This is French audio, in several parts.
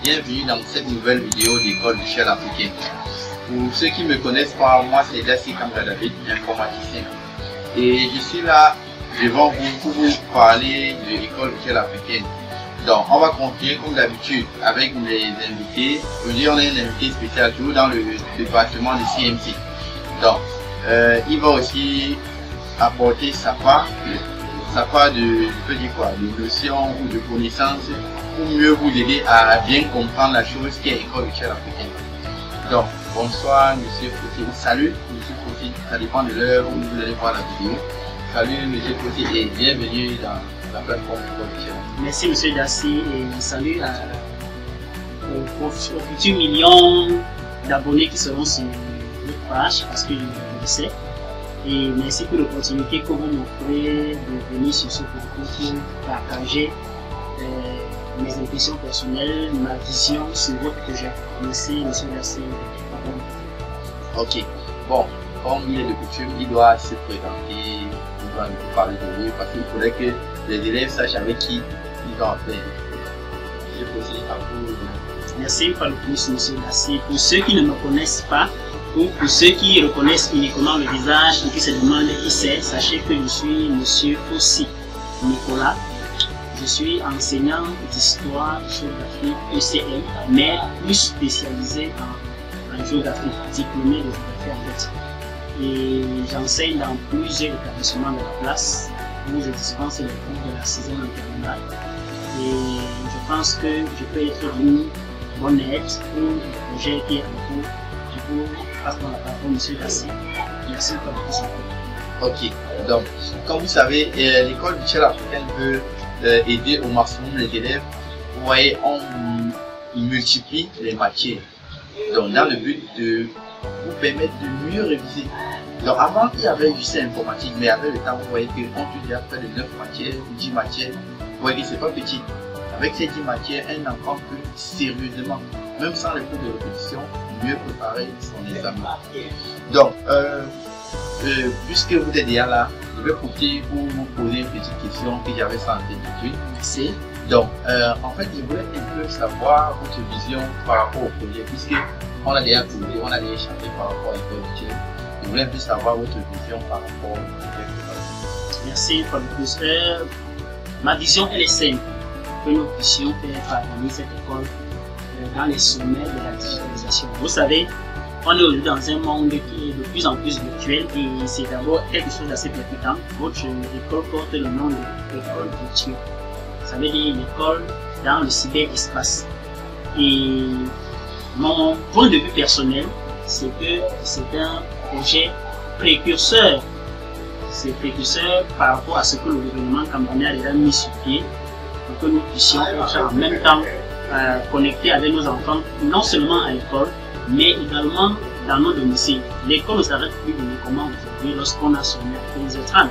bienvenue dans cette nouvelle vidéo d'école Michel Africaine. Pour ceux qui ne me connaissent pas, moi c'est Dassi Kamra David, informaticien. Et je suis là devant vous pour vous parler de l'école Michel Africaine. Donc on va continuer comme d'habitude avec les invités. Aujourd'hui on a un invité spécial toujours dans le département de CMC. Donc il va aussi apporter sa part de notions ou de connaissances pour mieux vous aider à bien comprendre la chose qui est l'école Michel Africaine. Donc, bonsoir Monsieur Foti. Salut Monsieur Foti, ça dépend de l'heure où vous allez voir la vidéo. Salut Monsieur Foti et bienvenue dans la plateforme d'école Michel. Merci Monsieur Dassi et salut aux futurs millions d'abonnés qui seront sur notre page parce que je le sais. Et merci pour l'opportunité que vous m'offrez de venir sur ce concours pour partager mes impressions personnelles, ma vision sur votre projet. Merci, monsieur Dassi. Ok, bon, comme il est de coutume, il doit se présenter, il doit nous parler de lui parce qu'il faudrait que les élèves sachent avec qui ils ont affaire. Je procède à vous. Merci une fois de plus, monsieur Dassi. Pour ceux qui ne me connaissent pas, ou pour ceux qui reconnaissent uniquement le visage et qui se demandent qui c'est, sachez que je suis monsieur Fossi Nicolas. Je suis enseignant d'histoire, géographie, ECM, mais plus spécialisé en géographie, diplômé de géographie en fait. Et j'enseigne dans plusieurs établissements de la place où je dispense les cours de la saison terminale. Et je pense que je peux être d'une bonne aide pour le projet qui est en cours. Je vous passe dans la parole, monsieur Dassi. Merci pour votre support. Ok, donc, comme vous savez, l'école Michel Africaine veut aider au maximum les élèves. Vous voyez, on multiplie les matières. Donc, dans le but de vous permettre de mieux réviser. Donc, avant, il y avait juste informatique, mais avec le temps, vous voyez qu'on peut déjà faire de 9 matières, 10 matières. Vous voyez que c'est pas petit. Avec ces 10 matières, un enfant peut sérieusement, même sans les cours de répétition, mieux préparer son examen. Donc, puisque vous êtes déjà là, je vais profiter pour vous poser une petite question que j'avais senti tout de suite. Merci. Donc, en fait, je voulais un peu savoir votre vision par rapport au projet, puisque on a déjà posé, on a déjà échangé par rapport à l'école Michel. Je voulais un peu savoir votre vision par rapport au projet. Merci pour le plus. Ma vision, elle est simple, que nous puissions faire parvenir cette école dans les sommets de la digitalisation. Vous savez, on est aujourd'hui dans un monde qui est de plus en plus virtuel et c'est d'abord quelque chose d'assez percutant. Votre école porte le nom de l'école virtuelle. Ça veut dire l'école dans le cyberespace. Et mon point de vue personnel, c'est que c'est un projet précurseur. C'est précurseur par rapport à ce que le gouvernement camerounais a déjà mis sur pied pour que nous puissions être en même temps connectés avec nos enfants, non seulement à l'école, mais également dans nos domiciles. L'école ne s'arrête plus uniquement aujourd'hui lorsqu'on a sonné à 15h30.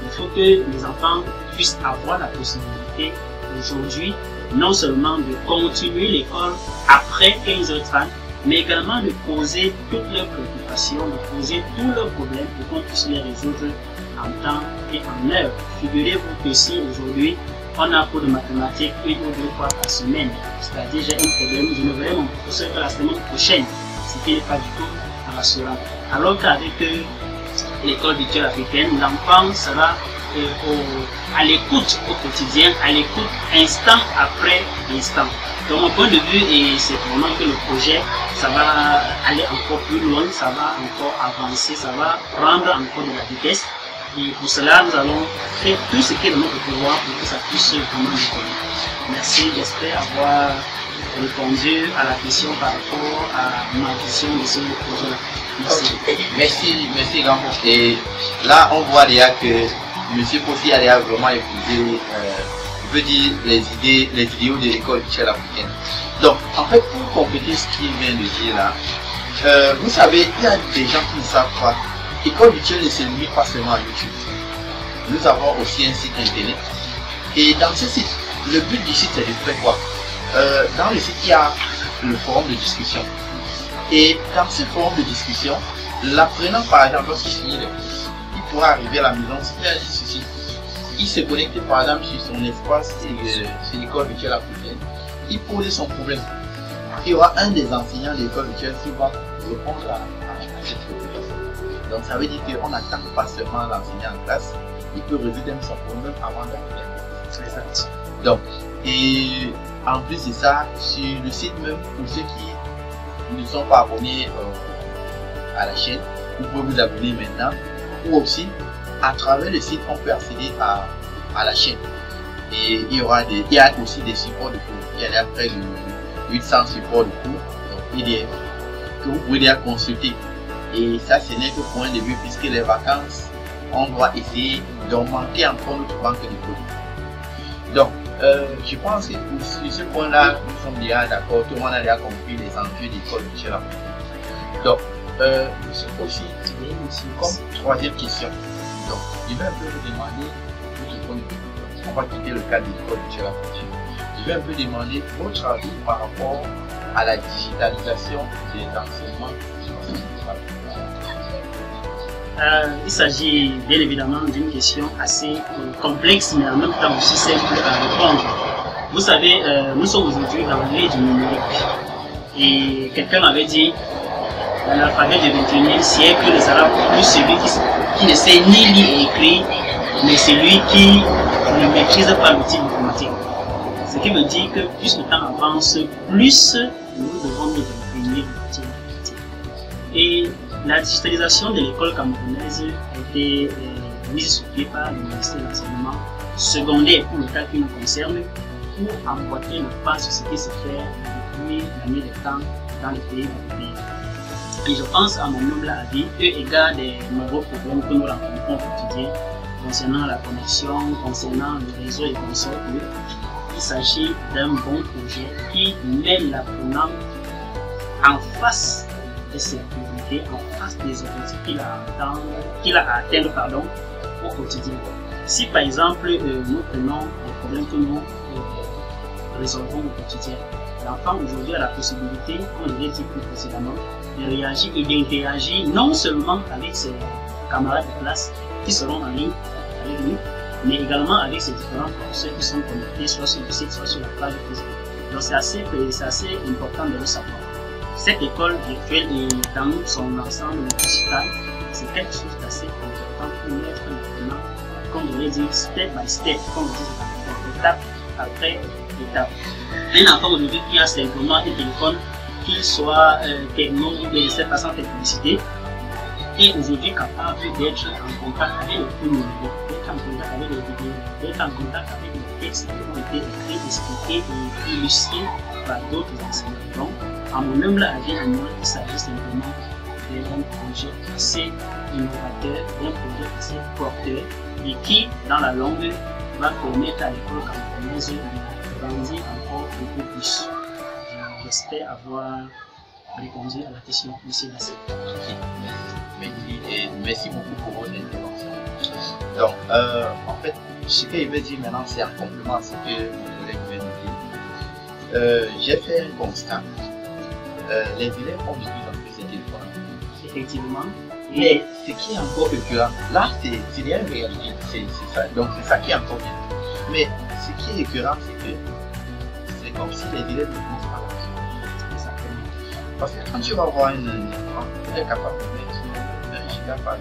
Il faut que les enfants puissent avoir la possibilité aujourd'hui non seulement de continuer l'école après 15h30, mais également de poser toutes leurs préoccupations, de poser tous leurs problèmes pour qu'on puisse les résoudre en temps et en heure. Figurez-vous que si aujourd'hui on a un cours de mathématiques une ou deux fois par semaine, c'est-à-dire j'ai un problème, je ne verrai mon professeur que la semaine prochaine, ce qui n'est pas du tout rassurant. Alors qu'avec l'école virtuelle africaine, l'enfant sera à l'écoute au quotidien, à l'écoute instant après instant. Donc mon point de vue, et c'est vraiment que le projet, ça va aller encore plus loin, ça va encore avancer, ça va prendre encore de la vitesse. Et pour cela, nous allons faire tout ce qui est de notre pouvoir pour que ça puisse vraiment nous connaître. Merci, j'espère avoir répondu à la question par rapport à ma vision de ce projet-là. Merci. Merci grand. Et là, on voit déjà que M. Fossi a déjà vraiment épousé, je veux dire, les idéaux de l'école Michel Africaine. Donc, en fait, pour compléter ce qu'il vient de dire là, vous savez, il y a des gens qui ne savent pas. L'école Michel ne se limite pas seulement à YouTube. Nous avons aussi un site internet. Et dans ce site, le but du site, c'est de faire quoi? Dans le site, il y a le forum de discussion. Et dans ce forum de discussion, l'apprenant, par exemple, lorsqu'il finit le cours, il pourra arriver à la maison, s'il a dit ceci. Il se connecte par exemple sur son espace, c'est l'école Michel Africaine. Il pose son problème. il y aura un des enseignants de l'école virtuelle qui va répondre à cette préoccupation. Donc ça veut dire qu'on n'attend pas seulement l'enseignant en classe, il peut résoudre son problème avant d'arriver. Exact. Donc, et en plus de ça, sur le site même, pour ceux qui ne sont pas abonnés à la chaîne, vous pouvez vous abonner maintenant, ou aussi à travers le site on peut accéder à la chaîne. Et il y a aussi des supports de cours. Il y a près de 800 supports de cours, donc PDF, que vous pouvez déjà consulter. Et ça, ce n'est que pour un début, puisque les vacances, on doit essayer d'augmenter encore notre banque de produits. Donc, je pense que sur ce point-là, nous sommes déjà d'accord, tout le monde a déjà compris les enjeux d'école virtuelle. Donc, aussi, comme troisième question, donc, je vais un peu vous demander votre point de vue. On va quitter le cadre de l'école virtuelle. Je vais un peu demander votre avis par rapport à la digitalisation des enseignements. Il s'agit bien évidemment d'une question assez complexe, mais en même temps aussi simple à répondre. Vous savez, nous sommes aujourd'hui dans l'ère du numérique. Et quelqu'un m'avait dit, l'alphabet du 21e siècle ne sera plus celui qui ne sait ni lire et écrire, mais celui qui ne maîtrise pas l'outil informatique. Ce qui veut dire que plus le temps avance, plus nous devons nous imprégner de l'outil informatique. Et la digitalisation de l'école camerounaise a été mise sur pied par le ministère de l'Enseignement secondaire pour le cas qui nous concerne, pour emboîter le pas sur ce qui se fait depuis la nuit des temps dans les pays développés. Et je pense, à mon humble avis, eu égard des nombreux problèmes que nous rencontrons au quotidien concernant la connexion, concernant le réseau et consorts, il s'agit d'un bon projet qui met l'apprenant en face de ses priorités, en face des objectifs qu'il a à atteindre au quotidien. Si par exemple nous prenons les problèmes que nous résolvons au quotidien, l'enfant aujourd'hui a la possibilité, comme je l'ai dit plus précédemment, de réagir et d'interagir non seulement avec ses camarades de classe qui seront en ligne avec lui, mais également avec ses différents professeurs qui sont connectés soit sur le site, soit sur la page Facebook. Donc c'est assez important de le savoir. Cette école virtuelle et dans son ensemble digital, c'est quelque chose d'assez important pour mettre l'apprenant, comme je l'ai dit, step by step, comme on dit, étape après étape. Un enfant aujourd'hui qui a simplement un téléphone, qu'il soit techno ou de cette façon de publicité, est aujourd'hui capable d'être en contact avec le plus nouveau, d'être en contact avec les vidéos, d'être en contact avec les textes qui ont été écrits, expliqués et illustrés par d'autres enseignants. Donc, à mon humble avis, il s'agit simplement d'un projet assez innovateur, d'un projet assez porteur et qui, dans la longue, va permettre à l'école camerounaise de grandir encore un peu plus. J'espère avoir répondu à la question de M. Lassé. Merci beaucoup pour votre intervention. Donc, en fait, ce que je vais dire maintenant, c'est en complément à ce que mon collègue vient de dire. J'ai fait un constat. Les élèves ont de plus en plus de téléphones. Effectivement. Mais ce qui est encore écœurant, là, c'est bien une réalité, c'est ça. Donc, c'est ça qui est encore bien. Mais ce qui est écœurant, c'est que c'est comme si les élèves ne connaissent pas la chose. Parce que quand tu vas voir un enfant, il est capable de mettre 1 giga par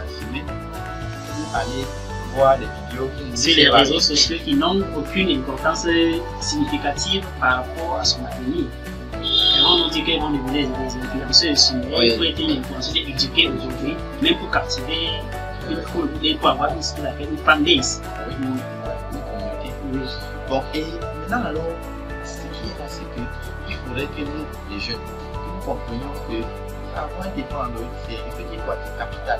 semaine pour aller voir des vidéos qui sur les réseaux sociaux qui n'ont aucune importance significative par rapport à son avenir. On nous dit qu'ils vont devenir des influenceurs, mais il faut être une influenceuse éduquée aujourd'hui, même pour captiver une foule, pour avoir ce qu'on appelle une fanbase. Une communauté. Oui. Bon, et maintenant, alors, ce qui est là, c'est qu'il faudrait que nous, les jeunes, nous comprenions que avoir des plans Android, c'est un petit quoi, c'est capital.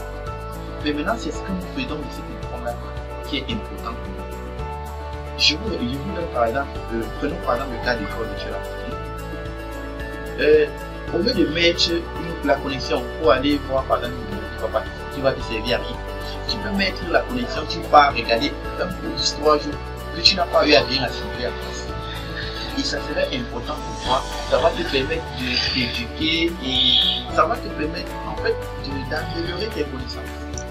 Mais maintenant, c'est ce que nous faisons de ces téléphones-là qui est important pour nous. Je vous donne par exemple, prenons par exemple le cas d'école de Tchela. Au lieu de mettre la connexion pour aller voir par exemple qui va te servir à rien, tu peux mettre la connexion, tu pars regarder un cours d'histoire que tu n'as pas eu à bien assimiler à place. Et ça serait important pour toi, ça va te permettre de t'éduquer et ça va te permettre en fait d'améliorer tes connaissances.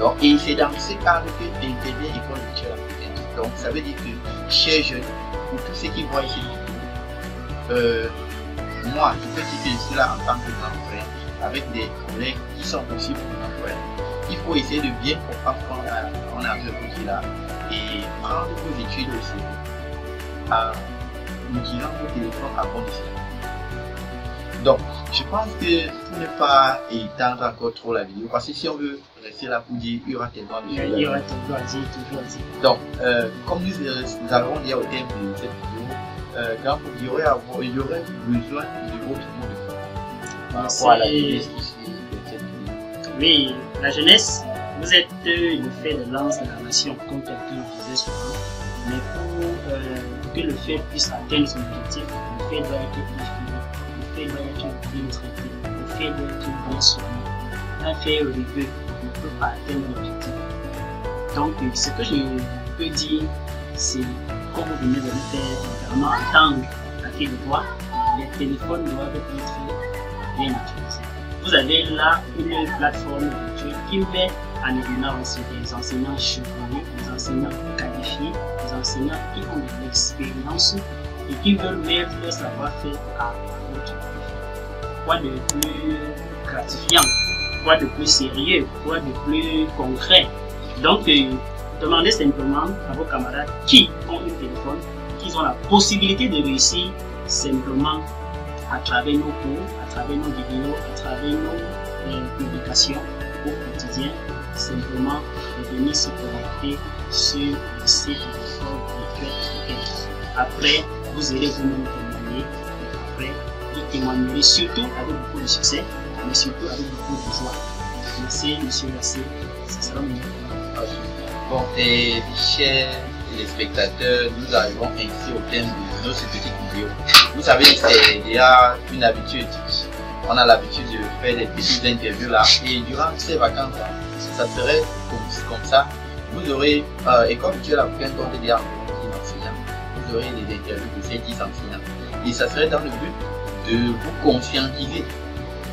Donc, et c'est dans ce cadre que intervient l'école de Tchela. Donc ça veut dire que, chers jeunes, pour tous ceux qui voient ici, moi, je peux dire que je suis là en tant que grand frère, avec des collègues qui sont aussi grands frères. Il faut essayer de bien comprendre qu'on a ce outil là et prendre vos études aussi en utilisant vos téléphones à bon escient. Donc, je pense que pour ne pas étendre encore trop la vidéo, parce que si on veut rester là pour dire, il y aura tellement de choses. Il y aura toujours à dire, toujours à dire. Donc, comme nous allons dire au thème de cette vidéo, quand il y aurait besoin de votre mot de fin par rapport à la jeunesse ici de cette vidéo. Oui, la jeunesse, vous êtes le fer de lance de la nation, comme quelqu'un disait souvent. Mais pour que le fer puisse atteindre son objectif, le fer doit être équilibré, le fer doit être bien traité, le fer doit être bien soigné. Un fer rigueux ne peut pas atteindre l'objectif. Donc, ce que je peux dire, c'est, comme vous venez de le faire, vraiment entendre à qui de voix, les téléphones doivent être bien utilisés. Vous avez là une plateforme virtuelle qui met en évidence des enseignants chevronnés, des enseignants qualifiés, des enseignants qui ont de l'expérience et qui veulent mettre leur savoir-faire à votre profit. Quoi de plus gratifiant, quoi de plus sérieux, quoi de plus concret. Donc, demandez simplement à vos camarades qui ont un téléphone, qui ont la possibilité de réussir simplement à travers nos cours, à travers nos vidéos, à travers nos publications au quotidien, simplement de venir se connecter sur le site de l'école virtuelle. Après, vous allez vous-même témoigner, et après, vous témoignerez surtout avec beaucoup de succès, mais surtout avec beaucoup de joie. Merci, monsieur Lassé, ce sera mon Bon, et chers téléspectateurs, nous arrivons ainsi au thème de notre petite vidéo. Vous savez, c'est déjà une habitude. On a l'habitude de faire des petites interviews là. Et durant ces vacances là, ça serait comme ça. Vous aurez, école virtuelle africaine, dont il y a environ 10 enseignants. Vous aurez des interviews de ces 10 enseignants. Et ça serait dans le but de vous conscientiser,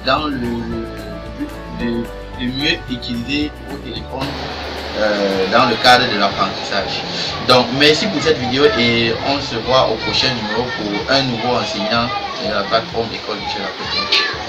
dans le but de mieux utiliser vos téléphones dans le cadre de l'apprentissage. Donc merci pour cette vidéo et on se voit au prochain numéro pour un nouveau enseignant de la plateforme École Virtuelle Africaine.